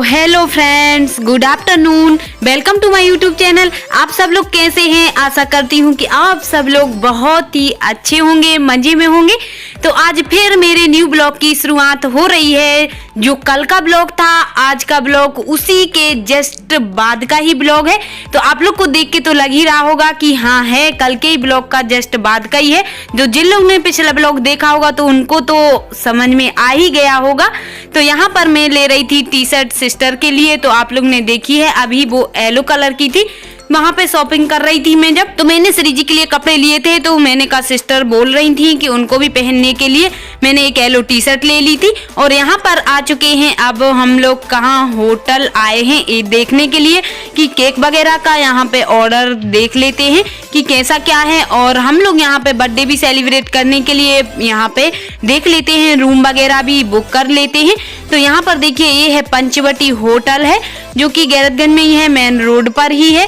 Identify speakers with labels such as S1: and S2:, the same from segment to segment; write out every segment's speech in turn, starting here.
S1: Hello friends, good afternoon, welcome to my YouTube channel. आप सब लोग कैसे हैं? आशा करती हूँ कि आप सब लोग बहुत ही अच्छे होंगे, मजे में होंगे। तो आज फिर मेरे न्यू ब्लॉग की शुरुआत हो रही है। जो कल का ब्लॉग था, आज का ब्लॉग उसी के जस्ट बाद का ही ब्लॉग है। तो आप लोग को देख के तो लग ही रहा होगा कि हाँ है, कल के ही ब्लॉग का जस्ट बाद का ही है। जो जिन लोग ने पिछला ब्लॉग देखा होगा तो उनको तो समझ में आ ही गया होगा। तो यहाँ पर मैं ले रही थी टी शर्ट सिस्टर के लिए, तो आप लोग ने देखी है, अभी वो येलो कलर की थी। वहां पे शॉपिंग कर रही थी मैं जब, तो मैंने श्री जी के लिए कपड़े लिए थे। तो मैंने कहा, सिस्टर बोल रही थी कि उनको भी पहनने के लिए मैंने एक येलो टी शर्ट ले ली थी। और यहाँ पर आ चुके हैं अब हम लोग, कहाँ होटल आए हैं ये देखने के लिए कि केक वगैरह का यहाँ पे ऑर्डर देख लेते हैं कि कैसा क्या है। और हम लोग यहाँ पे बर्थडे भी सेलिब्रेट करने के लिए यहाँ पे देख लेते हैं, रूम वगैरह भी बुक कर लेते हैं। तो यहाँ पर देखिए, ये है पंचवटी होटल है, जो कि गैरतगंज में ही है, मेन रोड पर ही है।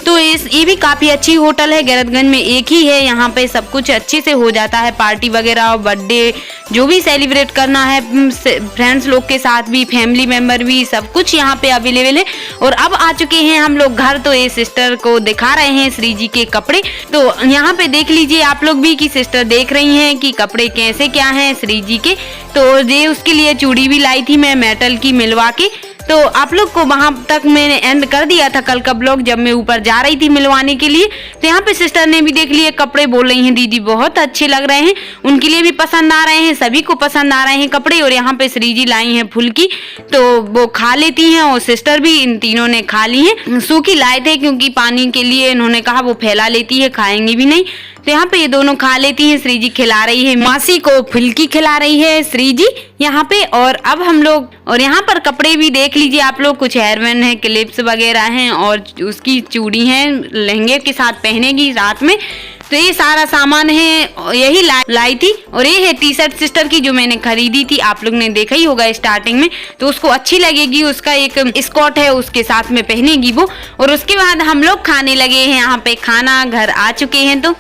S1: तो ये भी काफी अच्छी होटल है, गैरतगंज में एक ही है। यहाँ पे सब कुछ अच्छे से हो जाता है, पार्टी वगैरह, बर्थडे जो भी सेलिब्रेट करना है, फ्रेंड्स लोग के साथ भी, फैमिली मेंबर भी, सब कुछ यहाँ पे अवेलेबल है। और अब आ चुके हैं हम लोग घर। तो ये सिस्टर को दिखा रहे हैं श्री जी के कपड़े। तो यहाँ पे देख लीजिए आप लोग भी कि सिस्टर देख रही हैं कि कपड़े कैसे क्या हैं श्री जी के। तो ये उसके लिए चूड़ी भी लाई थी मैं मेटल की मिलवा के। तो आप लोग को वहां तक मैंने एंड कर दिया था कल का ब्लॉग, जब मैं ऊपर जा रही थी मिलवाने के लिए। तो यहाँ पे सिस्टर ने भी देख लिए कपड़े, बोल रही हैं दीदी बहुत अच्छे लग रहे हैं, उनके लिए भी पसंद आ रहे हैं, सभी को पसंद आ रहे हैं कपड़े। और यहाँ पे श्री जी लाई हैं फुल्की, तो वो खा लेती हैं, और सिस्टर भी, इन तीनों ने खा ली है। सूखी लाए थे क्योंकि पानी के लिए इन्होंने कहा वो फैला लेती है, खाएंगी भी नहीं। तो यहाँ पे ये दोनों खा लेती हैं। श्री जी खिला रही है मासी को, फुल्की खिला रही है श्री जी यहाँ पे। और अब हम लोग, और यहाँ पर कपड़े भी देख लीजिए आप लोग, कुछ हेयरबैंड है, क्लिप्स वगैरह हैं, और उसकी चूड़ी है, लहंगे के साथ पहनेगी रात में। तो ये सारा सामान है, यही लाई थी। और ये है टी शर्ट सिस्टर की, जो मैंने खरीदी थी, आप लोग ने देखा ही होगा स्टार्टिंग में। तो उसको अच्छी लगेगी, उसका एक स्कर्ट है, उसके साथ में पहनेगी वो। और उसके बाद हम लोग खाने लगे हैं यहाँ पे खाना, घर आ चुके हैं। तो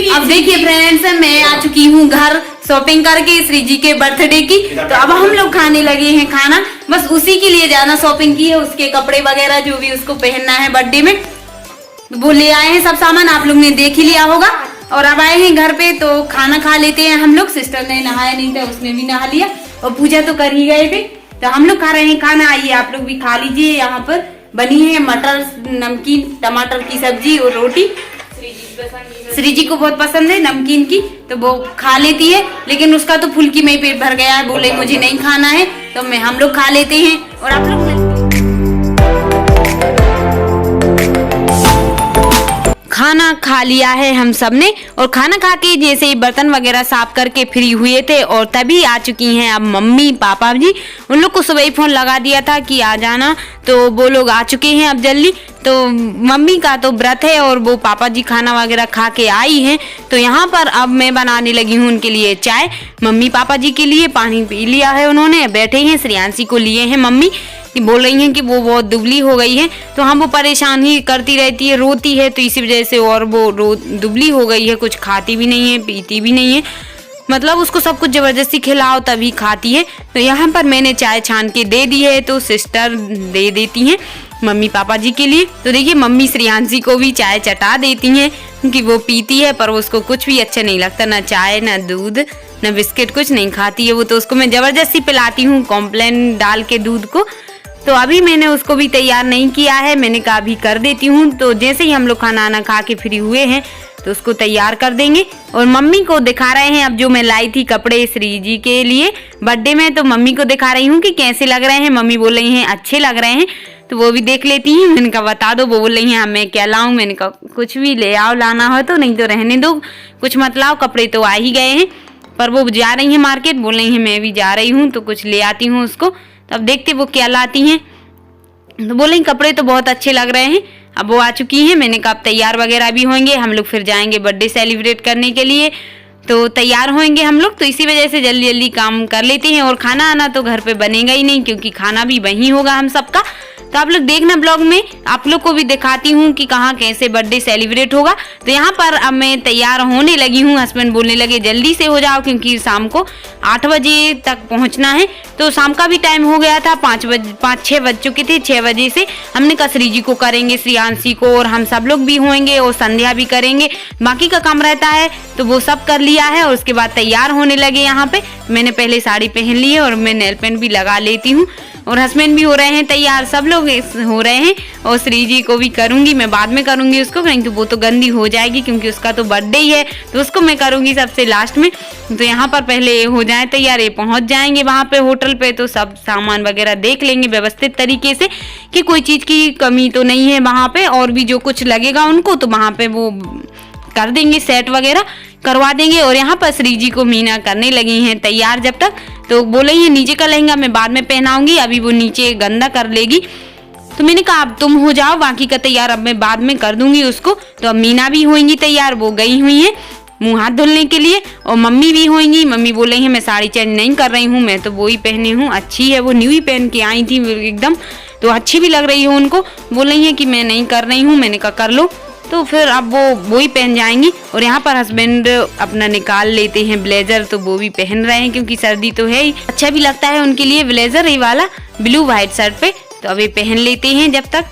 S1: अब देखिए फ्रेंड्स, मैं आ चुकी हूँ घर शॉपिंग करके श्री जी के बर्थडे की। तो अब हम लोग खाने लगे हैं खाना, बस उसी के लिए ज्यादा शॉपिंग की है, उसके कपड़े वगैरह जो भी उसको पहनना है बर्थडे में, वो ले आए हैं सब सामान, आप लोग ने देख ही लिया होगा। और अब आए हैं घर पे, तो खाना खा लेते हैं हम लोग। सिस्टर ने नहाया नहीं था, उसने भी नहा लिया, और पूजा तो कर ही गए थे। तो हम लोग खा रहे हैं खाना, आइए आप लोग भी खा लीजिए। यहाँ पर बनी है मटर, नमकीन, टमाटर की सब्जी और रोटी। श्री जी को बहुत पसंद है नमकीन की, तो वो खा लेती है। लेकिन उसका तो फुल्की में ही पेट भर गया है, बोले मुझे नहीं खाना है। तो हम लोग खा लेते हैं। और आप लोग खाना खा लिया है हम सब ने, और खाना खा के जैसे ही बर्तन वगैरह साफ करके फ्री हुए थे, और तभी आ चुकी हैं अब मम्मी पापा जी। उन लोग को सुबह ही फोन लगा दिया था कि आ जाना, तो वो लोग आ चुके हैं अब जल्दी। तो मम्मी का तो व्रत है, और वो पापा जी खाना वगैरह खा के आई हैं। तो यहाँ पर अब मैं बनाने लगी हूँ उनके लिए चाय। मम्मी पापा जी के लिए पानी पी लिया है उन्होंने, बैठे हैं। श्रेयांशी को लिए हैं मम्मी, कि बोल रही हैं कि वो बहुत दुबली हो गई है। तो हम, वो परेशान ही करती रहती है, रोती है, तो इसी वजह से और वो दुबली हो गई है, कुछ खाती भी नहीं है, पीती भी नहीं है। मतलब उसको सब कुछ जबरदस्ती खिलाओ तभी खाती है। तो यहाँ पर मैंने चाय छान के दे दी है, तो सिस्टर दे देती हैं मम्मी पापा जी के लिए। तो देखिए, मम्मी श्रेयांशी को भी चाय चटा देती हैं, क्योंकि वो पीती है पर उसको कुछ भी अच्छा नहीं लगता, ना चाय, ना दूध, ना बिस्किट, कुछ नहीं खाती है वो। तो उसको मैं जबरदस्ती पिलाती हूँ कॉम्प्लेन डाल के दूध को। तो अभी मैंने उसको भी तैयार नहीं किया है, मैंने कहा अभी कर देती हूँ। तो जैसे ही हम लोग खाना खा के फ्री हुए हैं, तो उसको तैयार कर देंगे। और मम्मी को दिखा रहे हैं अब जो मैं लाई थी कपड़े श्री जी के लिए बर्थडे में। तो मम्मी को दिखा रही हूँ कि कैसे लग रहे हैं। मम्मी बोल रही हैं अच्छे लग रहे हैं, तो वो भी देख लेती हैं। मैंने कहा बता दो, वो बोल रही हैं मैं क्या लाऊं। मैंने कहा कुछ भी ले आओ, लाना हो तो, नहीं तो रहने दो, कुछ मत लाओ, कपड़े तो आ ही गए हैं। पर वो जा रही हैं मार्केट, बोल रही हैं मैं भी जा रही हूँ, तो कुछ ले आती हूँ उसको। तो अब देखते वो क्या लाती हैं। तो बोल रही कपड़े तो बहुत अच्छे लग रहे हैं। अब वो आ चुकी हैं, मैंने कहा अब तैयार वगैरह भी होंगे, हम लोग फिर जाएंगे बर्थडे सेलिब्रेट करने के लिए। तो तैयार होंगे हम लोग, तो इसी वजह से जल्दी जल्दी काम कर लेते हैं। और खाना आना तो घर पे बनेगा ही नहीं, क्योंकि खाना भी वहीं होगा हम सबका। तो आप लोग देखना ब्लॉग में, आप लोग को भी दिखाती हूँ कि कहाँ कैसे बर्थडे सेलिब्रेट होगा। तो यहाँ पर अब मैं तैयार होने लगी हूँ। हस्बैंड बोलने लगे जल्दी से हो जाओ क्योंकि शाम को 8 बजे तक पहुँचना है। तो शाम का भी टाइम हो गया था, 5-6 बज चुके थे। 6 बजे से हमने कहा श्रीजी को करेंगे, श्रियांशी को, और हम सब लोग भी होंगे और संध्या भी करेंगे। बाकी का काम रहता है तो वो सब कर लिया है और उसके बाद तैयार होने लगे। यहाँ पे मैंने पहले साड़ी पहन ली है और मैं नेल पेंट भी लगा लेती हूँ और हस्बैंड भी हो रहे हैं तैयार, सब लोग हो रहे हैं। और श्रीजी को भी करूंगी, मैं बाद में करूंगी उसको, क्योंकि वो तो गंदी हो जाएगी क्योंकि उसका तो बर्थडे ही है, तो उसको मैं करूंगी सबसे लास्ट में। तो यहाँ पर पहले हो जाए तैयार, ये पहुंच जाएंगे वहाँ पे होटल पे, तो सब सामान वगैरह देख लेंगे व्यवस्थित तरीके से कि कोई चीज़ की कमी तो नहीं है वहाँ पे, और भी जो कुछ लगेगा उनको तो वहाँ पे वो कर देंगे, सेट वगैरह करवा देंगे। और यहाँ पर श्रीजी को मीना करने लगी हैं तैयार जब तक, तो बोल रही है नीचे का लहंगा मैं बाद में पहनाऊंगी, अभी वो नीचे गंदा कर लेगी। तो मैंने कहा अब तुम हो जाओ, बाकी का तैयार अब मैं बाद में कर दूंगी उसको। तो अब मीना भी होंगी तैयार, वो गई हुई है मुंह हाथ धुलने के लिए, और मम्मी भी होंगी। मम्मी बोल रही है मैं साड़ी चेंज नहीं कर रही हूँ, मैं तो वो ही पहनी हूँ, अच्छी है, वो न्यू ही पहन के आई थी एकदम, तो अच्छी भी लग रही है उनको। बोल रही है कि मैं नहीं कर रही हूँ, मैंने कहा कर लो। तो फिर अब वो ही पहन जाएंगी। और यहाँ पर हस्बैंड अपना निकाल लेते हैं ब्लेजर, तो वो भी पहन रहे हैं क्योंकि सर्दी तो है ही, अच्छा भी लगता है उनके लिए ब्लेजर ये वाला ब्लू व्हाइट शर्ट पे। तो अब ये पहन लेते हैं जब तक।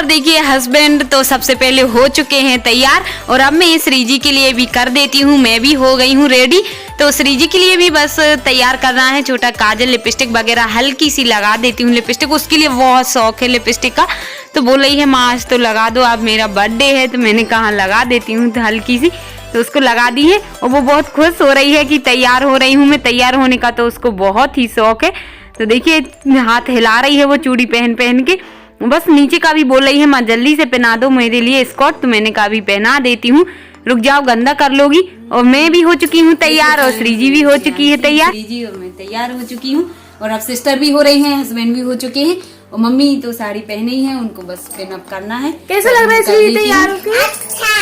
S1: देखिए हस्बैंड तो सबसे पहले हो चुके हैं तैयार, और अब मैं श्रीजी के लिए भी कर देती हूँ, मैं भी हो गई हूँ रेडी। तो श्रीजी के लिए भी बस तैयार करना है, छोटा काजल लिपस्टिक वगैरह हल्की सी लगा देती हूँ लिपस्टिक, उसके लिए बहुत शौक है लिपस्टिक का। तो बोल रही है माँ आज तो लगा दो, अब मेरा बर्थडे है। तो मैंने कहा लगा देती हूँ तो हल्की सी, तो उसको लगा दी है और वो बहुत खुश हो रही है कि तैयार हो रही हूँ मैं। तैयार होने का तो उसको बहुत ही शौक है। तो देखिए हाथ हिला रही है वो चूड़ी पहन पहन के, बस नीचे का भी बोल रही है माँ जल्दी से पहना दो मेरे लिए स्कर्ट। तो मैंने कहा भी पहना देती हूँ, रुक जाओ गंदा कर लोगी। और मैं भी हो चुकी हूँ तैयार और श्रीजी भी हो चुकी है तैयार। श्रीजी और मैं तैयार हो चुकी हूँ, और अब सिस्टर भी हो रही हैं, हस्बैंड भी हो चुके हैं, और मम्मी तो साड़ी पहने ही है, उनको बस पिन अप करना है।
S2: कैसा लग रहा है श्रीजी तैयार होके? अच्छा।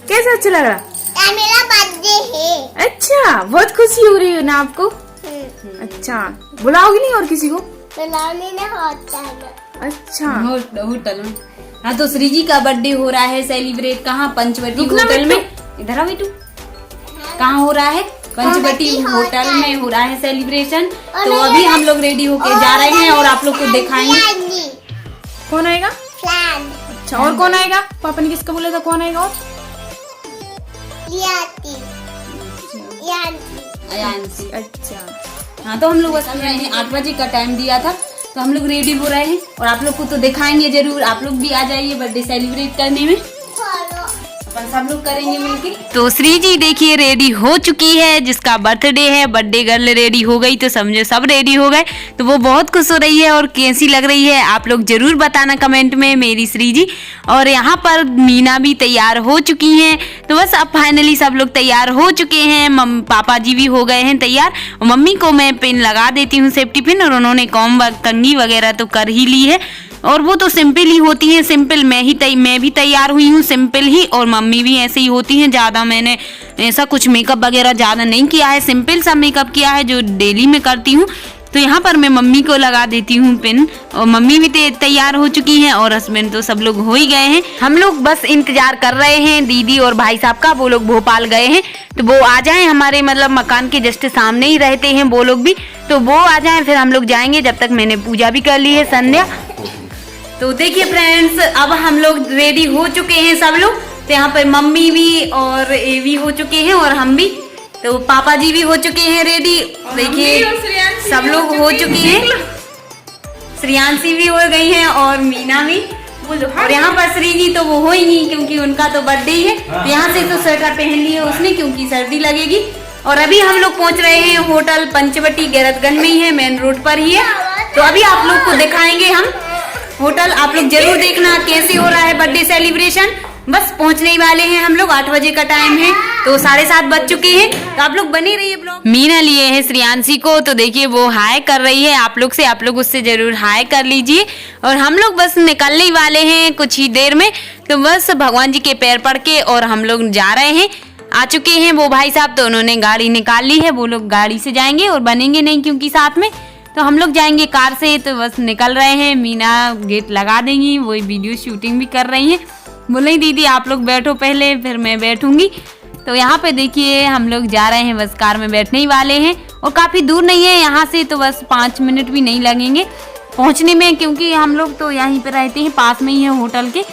S2: कैसा अच्छा लग रहा?
S3: मेरा बर्थडे है।
S2: अच्छा, बहुत खुशी हो रही है ना आपको? अच्छा, बुलाओगी नहीं और किसी को?
S3: बुलाने नहीं होता है।
S2: अच्छा,
S1: होटल में। हाँ तो श्रीजी का बर्थडे हो रहा है सेलिब्रेट, कहाँ? पंचवटी होटल में। इधर आ बेटू, कहाँ हो रहा है? पंचवटी होटल में हो रहा है सेलिब्रेशन। तो अभी हम लोग रेडी होके जा रहे हैं और आप लोग को दिखाएंगे।
S2: कौन आएगा? अच्छा, और कौन आएगा? पापा ने किसका बोला था कौन आएगा? और अच्छा
S1: हाँ, तो हम लोग 8 बजे का टाइम दिया था, तो हम लोग रेडी हो रहे हैं और आप लोग को तो दिखाएंगे जरूर। आप लोग भी आ जाइए बर्थडे सेलिब्रेट करने में, अपन सब लोग करेंगे मिलके। तो श्रीजी देखिए रेडी हो चुकी है, जिसका बर्थडे है, बर्थडे गर्ल रेडी हो गई तो समझो सब रेडी हो गए। तो वो बहुत खुश हो रही है, और कैसी लग रही है आप लोग जरूर बताना कमेंट में मेरी श्रीजी। और यहाँ पर मीना भी तैयार हो चुकी हैं। तो बस अब फाइनली सब लोग तैयार हो चुके हैं, पापा जी भी हो गए हैं तैयार, और मम्मी को मैं पिन लगा देती हूँ सेफ्टी पिन, और उन्होंने कंघी वगैरह तो कर ही ली है, और वो तो सिंपल ही होती हैं, सिंपल मैं भी तैयार हुई हूँ सिंपल ही, और मम्मी भी ऐसे ही होती हैं। ज़्यादा मैंने ऐसा कुछ मेकअप वगैरह ज़्यादा नहीं किया है, सिंपल सा मेकअप किया है जो डेली में करती हूँ। तो यहाँ पर मैं मम्मी को लगा देती हूँ पिन, और मम्मी भी तैयार हो चुकी हैं, और हस्बैंड तो सब लोग हो ही गए हैं। हम लोग बस इंतजार कर रहे हैं दीदी और भाई साहब का, वो लोग भोपाल गए हैं, तो वो आ जाएं, हमारे मतलब मकान के जस्ट सामने ही रहते हैं वो लोग भी, तो वो आ जाएं फिर हम लोग जाएंगे। जब तक मैंने पूजा भी कर ली है संध्या। तो देखिए फ्रेंड्स अब हम लोग रेडी हो चुके हैं सब लोग। तो यहाँ पर मम्मी भी और ये भी हो चुके हैं, और हम भी, तो पापा जी भी हो चुके हैं रेडी। देखिए सब लोग हो चुके हैं, श्रियांशी भी हो गई हैं और मीना भी। और यहाँ पर श्रीजी तो वो हो ही नहीं क्योंकि उनका तो बर्थडे ही है। तो यहाँ से तो स्वेटर पहन ली है उसने क्योंकि सर्दी लगेगी। और अभी हम लोग पहुँच रहे हैं होटल पंचवटी, गैरतगंज में ही है, मेन रोड पर ही है। तो अभी आप लोग को दिखाएंगे हम होटल, आप लोग जरूर देखना कैसे हो रहा है बर्थडे सेलिब्रेशन। बस पहुंचने ही वाले हैं हम लोग, 8 बजे का टाइम है, तो 7:30 बज चुके हैं। तो आप लोग बने रहिए ब्लॉग। मीना लिए है श्रियांशी को, तो देखिए वो हाय कर रही है आप लोग से, आप लोग उससे जरूर हाय कर लीजिए। और हम लोग बस निकलने ही वाले हैं कुछ ही देर में, तो बस भगवान जी के पैर पड़ के और हम लोग जा रहे हैं। आ चुके हैं वो भाई साहब, तो उन्होंने गाड़ी निकाल ली है, वो लोग गाड़ी से जाएंगे और बनेंगे नहीं क्योंकि साथ में, तो हम लोग जाएंगे कार से। तो बस निकल रहे हैं, मीना गेट लगा देंगी, वही वीडियो शूटिंग भी कर रही हैं। बोले दीदी आप लोग बैठो पहले, फिर मैं बैठूंगी। तो यहाँ पे देखिए हम लोग जा रहे हैं, बस कार में बैठने ही वाले हैं और काफ़ी दूर नहीं है यहाँ से, तो बस 5 मिनट भी नहीं लगेंगे पहुँचने में, क्योंकि हम लोग तो यहीं पे रहते हैं, पास में ही है होटल के,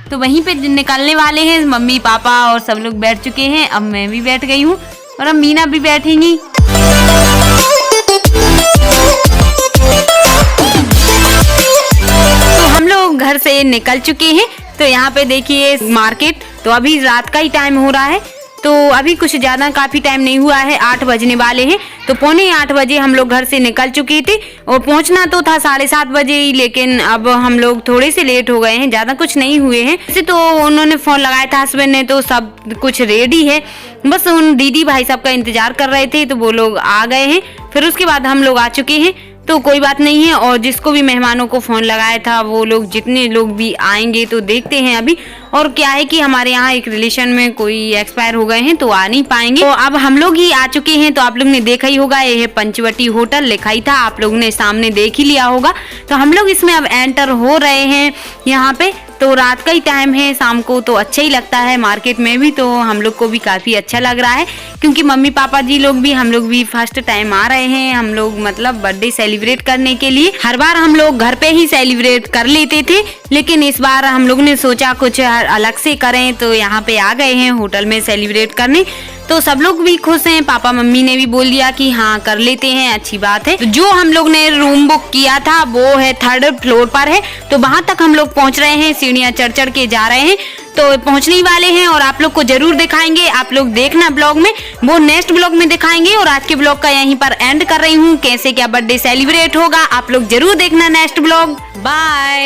S1: तो वहीं पे निकलने वाले हैं। मम्मी पापा और सब लोग बैठ चुके हैं, अब मैं भी बैठ गई हूँ और अब मीना भी बैठेंगी। तो हम लोग घर से निकल चुके हैं। तो यहाँ पे देखिए मार्केट, तो अभी रात का ही टाइम हो रहा है, तो अभी कुछ ज़्यादा काफ़ी टाइम नहीं हुआ है, 8 बजने वाले हैं। तो 7:45 बजे हम लोग घर से निकल चुके थे और पहुंचना तो था 7:30 बजे ही, लेकिन अब हम लोग थोड़े से लेट हो गए हैं, ज़्यादा कुछ नहीं हुए हैं। वैसे तो उन्होंने फ़ोन लगाया था हस्बैंड ने, तो सब कुछ रेडी है, बस उन दीदी भाई साहब का इंतज़ार कर रहे थे, तो वो लोग आ गए हैं। फिर उसके बाद हम लोग आ चुके हैं, तो कोई बात नहीं है। और जिसको भी मेहमानों को फ़ोन लगाया था, वो लोग जितने लोग भी आएंगे तो देखते हैं अभी। और क्या है कि हमारे यहाँ एक रिलेशन में कोई एक्सपायर हो गए हैं, तो आ नहीं पाएंगे, तो अब हम लोग ही आ चुके हैं। तो आप लोग ने देखा ही होगा, ये है पंचवटी होटल, लिखा ही था, आप लोग ने सामने देख ही लिया होगा। तो हम लोग इसमें अब एंटर हो रहे हैं यहाँ पे। तो रात का ही टाइम है, शाम को तो अच्छा ही लगता है मार्केट में भी, तो हम लोग को भी काफ़ी अच्छा लग रहा है, क्योंकि मम्मी पापा जी लोग भी, हम लोग भी फर्स्ट टाइम आ रहे हैं। हम लोग मतलब बर्थडे सेलिब्रेट करने के लिए, हर बार हम लोग घर पे ही सेलिब्रेट कर लेते थे, लेकिन इस बार हम लोग ने सोचा कुछ अलग से करें, तो यहाँ पे आ गए हैं होटल में सेलिब्रेट करने। तो सब लोग भी खुश हैं, पापा मम्मी ने भी बोल दिया कि हाँ कर लेते हैं, अच्छी बात है। तो जो हम लोग ने रूम बुक किया था वो है 3rd फ्लोर पर है, तो वहां तक हम लोग पहुंच रहे हैं, सीढ़ियां चढ़ के जा रहे हैं, तो पहुंचने वाले हैं और आप लोग को जरूर दिखाएंगे। आप लोग देखना ब्लॉग में, वो नेक्स्ट ब्लॉग में दिखाएंगे। और आज के ब्लॉग का यहीं पर एंड कर रही हूँ, कैसे क्या बर्थडे सेलिब्रेट होगा, आप लोग जरूर देखना नेक्स्ट ब्लॉग। बाय।